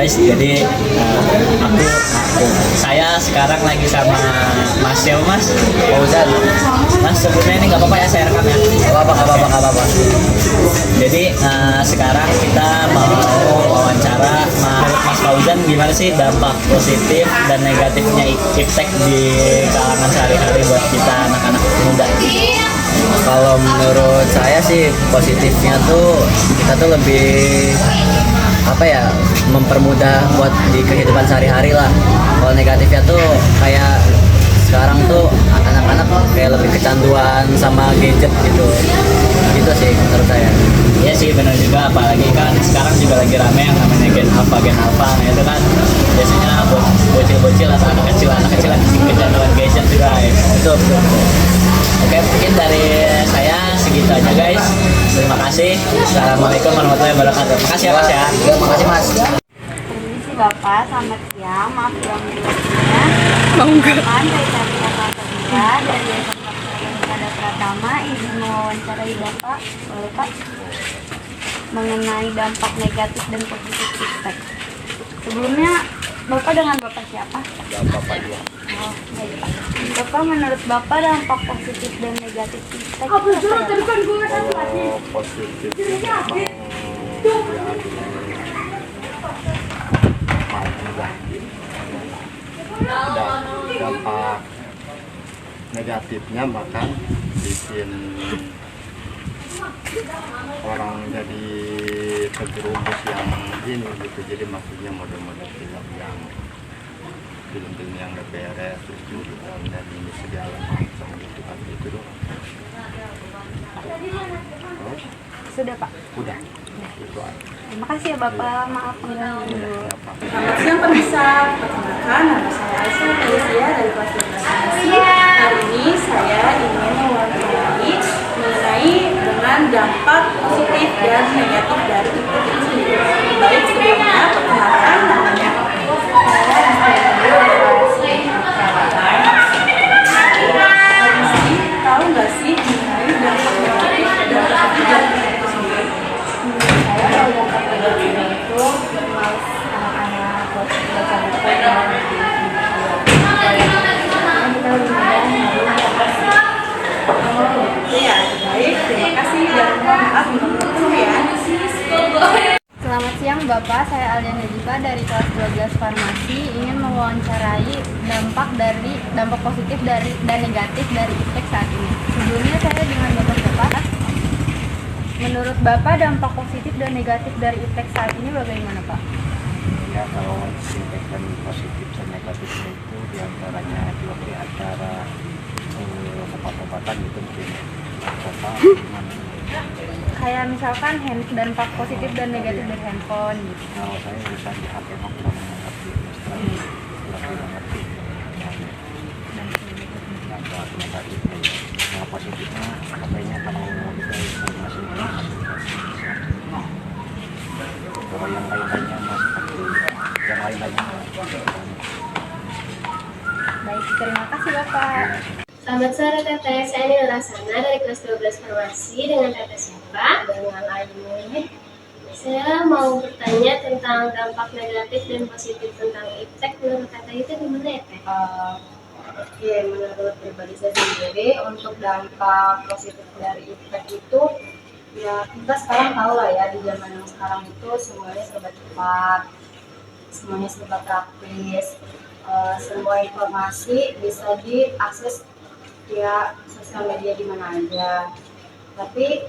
guys, jadi saya sekarang lagi sama Mas siapa Mas? Fauzan. Mas sebelumnya ini nggak apa-apa ya saya rekam ya? Gak apa-apa. Jadi sekarang kita mau wawancara menurut Mas Fauzan gimana sih dampak positif dan negatifnya iptek di kalangan sehari-hari buat kita anak-anak muda? Kalau menurut saya sih positifnya tuh kita tuh lebih apa ya, mempermudah buat di kehidupan sehari-hari lah. Kalau negatifnya tuh kayak sekarang tuh anak-anak kayak lebih kecanduan sama gadget gitu sih menurut saya. Iya sih benar juga, apalagi kan sekarang juga lagi rame yang namanya gen alpha, nah itu kan biasanya buat bocil-bocil atau anak kecil yang kecanduan gadget juga ya. Betul. Oke, mungkin dari saya segitu aja guys. Terima kasih. Assalamualaikum warahmatullahi wabarakatuh. Makasih ya Mas ya. Makasih Mas. Permisi Bapak, selamat siang. Maaf yang sebelumnya. Kan dari kata kedua dari pada Pratama izin mewawancarai Bapak, boleh Pak? Mengenai dampak negatif dan positif iptek. Sebelumnya Bapak dengan Bapak siapa? Bapak ya. Oh, baik Pak. Bapak, menurut Bapak dampak positif dan negatif iptek itu apa ya, Pak? Positifnya dampak negatifnya bahkan bikin orang jadi terjerumus yang ini gitu, jadi maksudnya model-model film yang gak beres, terus jurusan dan ini segala macam gitu kan, gitu doang. Terus Sudah Pak. udah itu aja. Terima kasih ya Bapak. Maaf mengganggu. Ya, Pak. Selamat siang pemirsa, perkenalkan nama saya Aisyah Felicia dari kelas 12 Farmasi. Hari ini saya ingin mewawancarai mengenai dengan dampak positif dan negatif dari iptek ini sendiri. Baik, sebelumnya perkenalkan namanya saya Farmasi Perawatan. Farmasi, tahu nggak sih mengenai dampak negatif dan positif dari iptek itu sendiri? Saya kalau dampak negatifnya itu males anak-anak buat baca buku dan ya, baik, terima kasih dan mohon maaf untuk ya. Selamat siang Bapak, saya Aldiana Diva dari kelas 12 Farmasi ingin mewawancarai dampak positif dan negatif dari iptek saat ini. Sebelumnya saya dengan Bapak. Menurut Bapak dampak positif dan negatif dari iptek saat ini bagaimana Pak? Ya, kalau impact dan positif dan negatifnya itu diantaranya juga di antara obat-obatan gitu mungkin apa gimana. Kayak misalkan dampak positif dan negatif dari handphone gitu. Kalau saya bisa di HP mah kurang mengerti, kurang mengerti dampak negatifnya. Yang positifnya HP-nya kalau bisa informasi kalau yang lain-lainnya mas seperti yang lain-lainnya. Baik, terima kasih Bapak. Selamat sore Teteh, saya Nila Rasana dari kelas 12 Farmasi. Dengan Teteh siapa? Dengan Aini. Saya mau bertanya tentang dampak negatif dan positif tentang iptek. Menurut Teteh itu gimana ya Teh? Oke, menurut pribadi saya sendiri untuk dampak positif dari iptek itu ya kita sekarang tahu lah ya, di zaman yang sekarang itu semuanya serba cepat, semuanya serba praktis, semua informasi bisa diakses via sosial media di mana aja. Tapi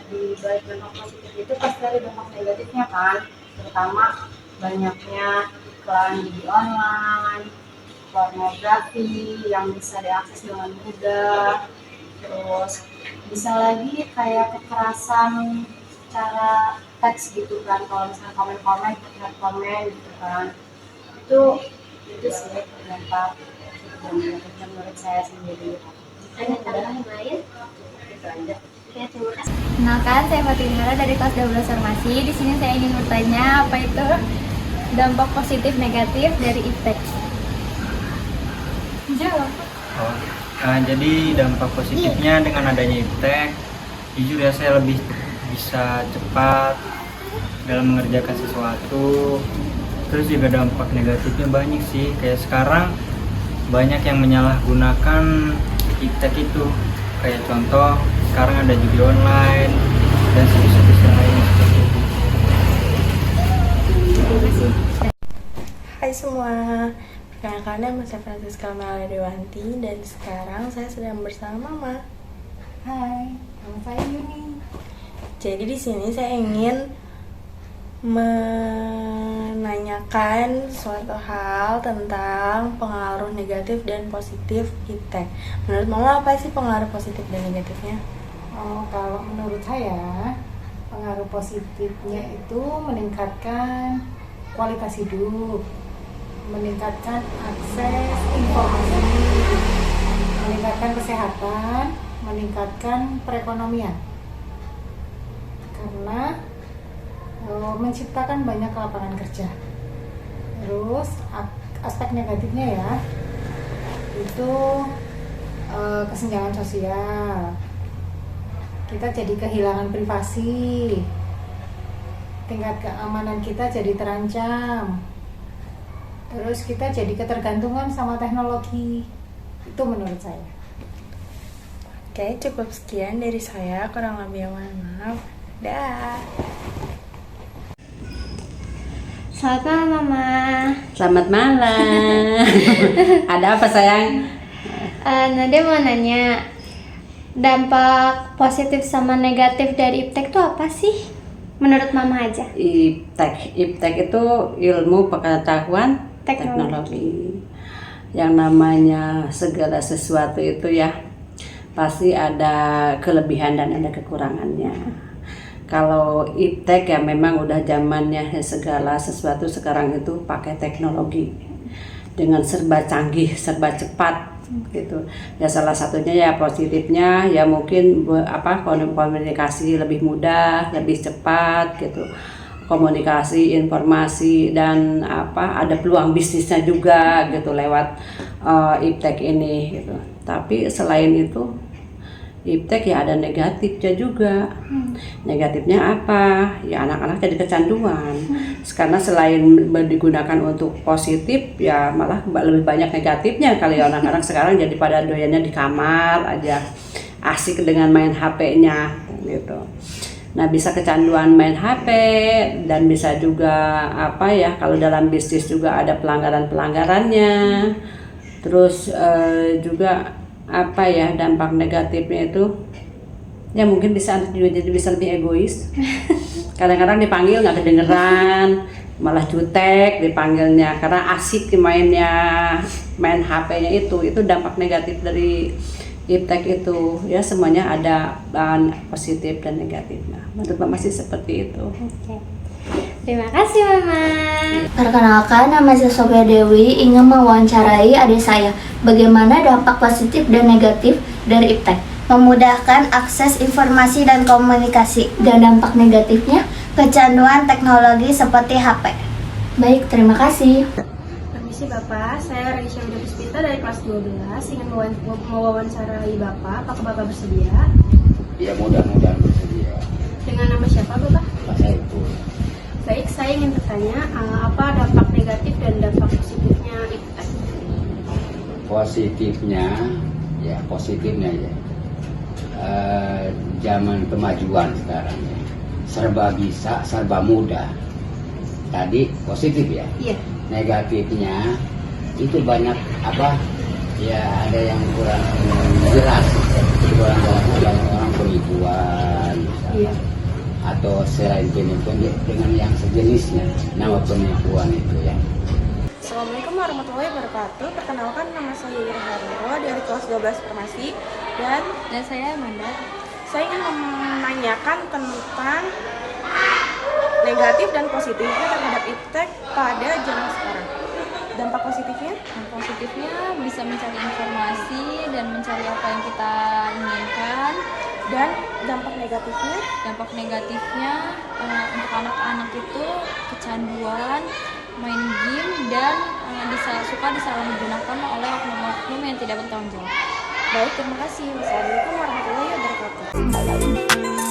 di balik dampak positif itu pasti ada dampak negatifnya kan, terutama banyaknya iklan di online, pornografi yang bisa diakses dengan mudah, terus bisa lagi kayak kekerasan secara teks gitu kan, kalau misalnya komen gitu kan, itu sih dampak yang menurut saya sendiri. Ada tambahan lain? Itu aja. Ya, terima kasih. Kenalkan, saya Fatimara dari kelas 12 Farmasi. Di sini saya ingin bertanya apa itu dampak positif negatif dari iptek. Jawab. Jadi dampak positifnya dengan adanya iptek, jujur ya saya lebih bisa cepat dalam mengerjakan sesuatu. Terus juga dampak negatifnya banyak sih, kayak sekarang banyak yang menyalahgunakan iptek itu. Kayak contoh, sekarang ada judi online dan situs-situs yang lainnya seperti itu. Hai semua, perkenalkan nama saya Francisca Mela Dewanti dan sekarang saya sedang bersama Mama. Hai, nama saya Yuni. Jadi di sini saya ingin menanyakan suatu hal tentang pengaruh negatif dan positif iptek. Menurut Mama apa sih pengaruh positif dan negatifnya? Oh, kalau menurut saya pengaruh positifnya itu meningkatkan kualitas hidup, meningkatkan akses informasi, meningkatkan kesehatan, meningkatkan perekonomian, karena menciptakan banyak lapangan kerja. Terus aspek negatifnya ya itu kesenjangan sosial, kita jadi kehilangan privasi, tingkat keamanan kita jadi terancam, terus kita jadi ketergantungan sama teknologi. Itu menurut saya. Oke, cukup sekian dari saya, kurang lebih mohon maaf. Dah. Selamat malam, Mama. Selamat malam. Ada apa sayang? Nade mau nanya, dampak positif sama negatif dari iptek itu apa sih? Menurut Mama aja. Iptek itu ilmu pengetahuan teknologi. Yang namanya segala sesuatu itu ya pasti ada kelebihan dan ada kekurangannya. Kalau iptek ya memang udah zamannya, segala sesuatu sekarang itu pakai teknologi dengan serba canggih, serba cepat gitu. Ya salah satunya ya positifnya ya mungkin komunikasi lebih mudah, lebih cepat gitu. Komunikasi, informasi dan ada peluang bisnisnya juga gitu lewat iptek ini gitu. Tapi selain itu iptek ya ada negatifnya juga. Negatifnya apa? Ya anak-anak jadi kecanduan. Karena selain digunakan untuk positif ya malah lebih banyak negatifnya kali ya anak-anak sekarang jadi pada doyannya di kamar aja, asik dengan main HP-nya gitu. Nah bisa kecanduan main HP dan bisa juga kalau dalam bisnis juga ada pelanggaran-pelanggarannya. Terus juga dampak negatifnya itu ya mungkin bisa juga jadi bisa lebih egois. Kadang-kadang dipanggil nggak kedengeran, malah jutek dipanggilnya karena asik main HP-nya itu dampak negatif dari iptek itu ya. Semuanya ada positif dan negatifnya. Menurut Mama sih seperti itu. Oke. Terima kasih, Mama. Perkenalkan, nama saya Sofia Dewi, ingin mewawancarai adik saya. Bagaimana dampak positif dan negatif dari iptek? Memudahkan akses informasi dan komunikasi. Dan dampak negatifnya, kecanduan teknologi seperti HP. Baik, terima kasih. Permisi Bapak, saya Raisya Widya Puspita dari kelas 12, ingin mewawancarai Bapak. Apakah Bapak bersedia? Ya mudah-mudahan bersedia. Dengan nama siapa Bapak? Pak Saiful. Baik, saya ingin bertanya, apa dampak negatif dan dampak positifnya iptek? Positifnya ya. Zaman kemajuan sekarang ya. Serba bisa, serba mudah. Tadi positif ya? Iya. Negatifnya itu banyak ada yang kurang jelas. Kurang jelas, banyak orang penipuan. Iya. Atau selain penipuan dengan yang sejenisnya, nama penipuan itu ya. Assalamualaikum warahmatullahi wabarakatuh. Perkenalkan, nama saya Ira Hariro dari kelas 12 Farmasi dan saya Amanda. saya ingin menanyakan tentang negatif dan positifnya terhadap iptek pada zaman sekarang. Dampak positifnya? Dampak positifnya bisa mencari informasi dan mencari apa yang kita inginkan. Dan dampak negatifnya? Dampak negatifnya untuk anak-anak itu kecanduan, main game, dan suka disalahgunakan oleh oknum-oknum yang tidak bertanggung jawab. Baik, terima kasih. Wassalamualaikum warahmatullahi wabarakatuh.